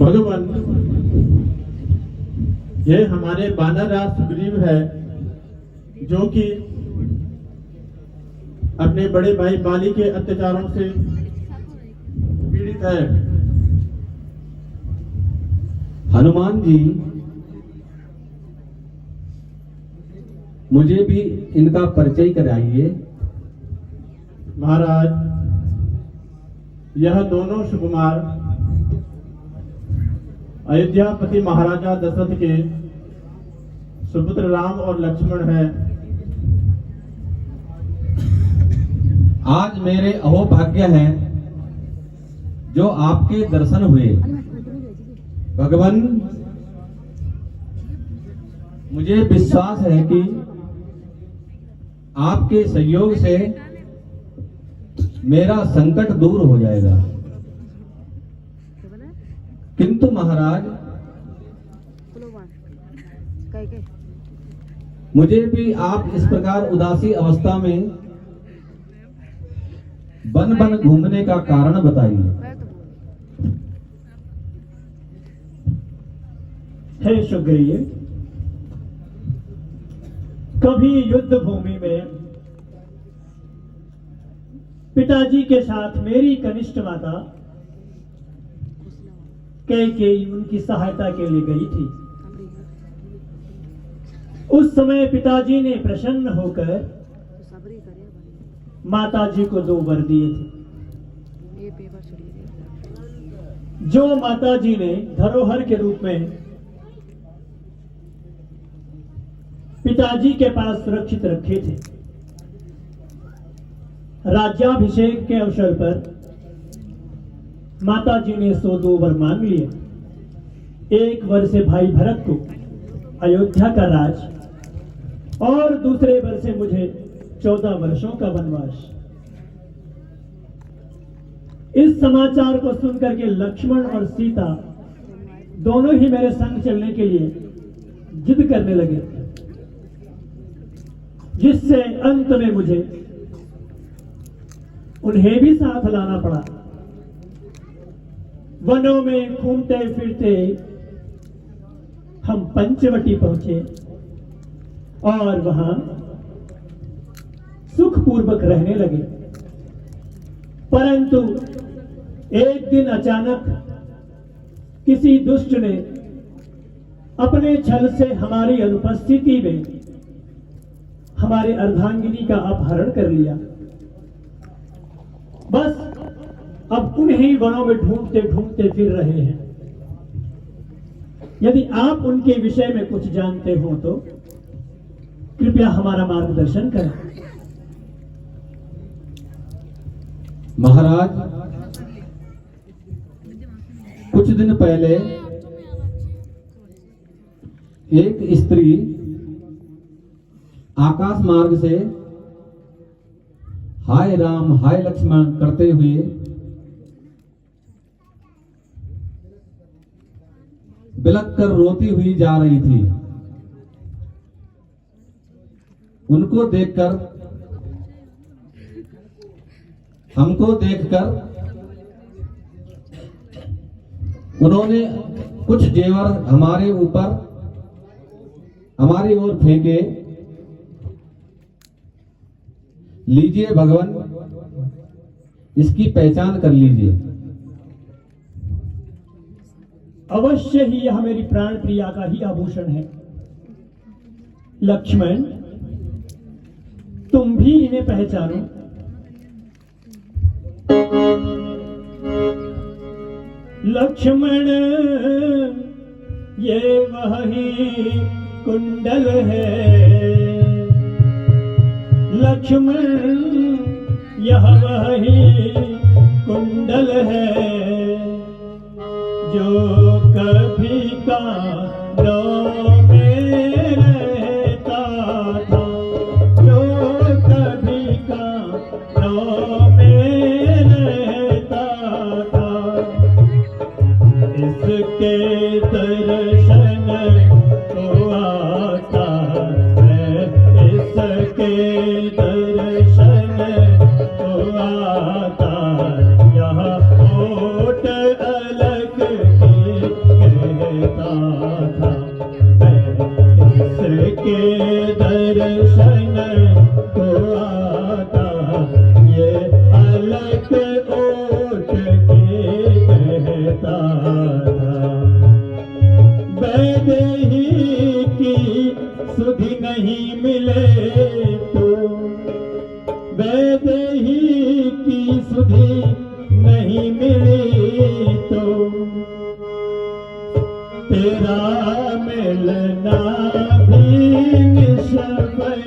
भगवान, ये हमारे बानर राज सुग्रीव है जो कि अपने बड़े भाई बाली के अत्याचारों से पीड़ित है। हनुमान जी, मुझे भी इनका परिचय कराइए। महाराज, यह दोनों सुकुमार अयोध्यापति महाराजा दशरथ के सुपुत्र राम और लक्ष्मण है। आज मेरे अहोभाग्य है जो आपके दर्शन हुए। भगवान, मुझे विश्वास है कि आपके सहयोग से मेरा संकट दूर हो जाएगा। किंतु महाराज, मुझे भी आप इस प्रकार उदासी अवस्था में वन वन घूमने का कारण बताइए। हे सुग्रीव, कभी युद्ध भूमि में पिताजी के साथ मेरी कनिष्ठ माता कैकेयी उनकी सहायता के लिए गई थी। उस समय पिताजी ने प्रसन्न होकर माताजी को 2 वर दिए थे, जो माताजी ने धरोहर के रूप में पिताजी के पास सुरक्षित रखे थे। राज्याभिषेक के अवसर पर माताजी ने 102 वर मांग लिए। एक वर से भाई भरत को अयोध्या का राज और दूसरे वर से मुझे 14 वर्षों का वनवास। इस समाचार को सुनकर के लक्ष्मण और सीता दोनों ही मेरे संग चलने के लिए जिद करने लगे, जिससे अंत में मुझे उन्हें भी साथ लाना पड़ा। वनों में घूमते फिरते हम पंचवटी पहुंचे और वहां सुखपूर्वक रहने लगे। परंतु एक दिन अचानक किसी दुष्ट ने अपने छल से हमारी अनुपस्थिति में हमारे अर्धांगिनी का अपहरण कर लिया। बस अब उन्हीं वनों में ढूंढते ढूंढते फिर रहे हैं। यदि आप उनके विषय में कुछ जानते हो तो कृपया हमारा मार्गदर्शन करें। महाराज, कुछ दिन पहले एक स्त्री आकाश मार्ग से हाय राम हाय लक्ष्मण करते हुए बिलख कर रोती हुई जा रही थी। उनको देखकर, हमको देखकर उन्होंने कुछ जेवर हमारे ऊपर, हमारी ओर फेंके। लीजिए भगवान, इसकी पहचान कर लीजिए। अवश्य ही यह मेरी प्राण प्रिया का ही आभूषण है। लक्ष्मण, तुम भी इन्हें पहचानो। लक्ष्मण, ये वही कुंडल है। लक्ष्मण, यह वही कुंडल है जो कभी कानों में रहता था, जो कभी कानों में रहता था, इसके दर्शन को आता है, इसके दर्शन को आता, यहाँ होठ अलग की कहता था, इसके दर्शन को आता, ये अलग ओठ के कहता था। वैदेही की सुधि नहीं मिले तो, वैदेही की सुधि नहीं मिली तो, तेरा मिलना भी निष्फल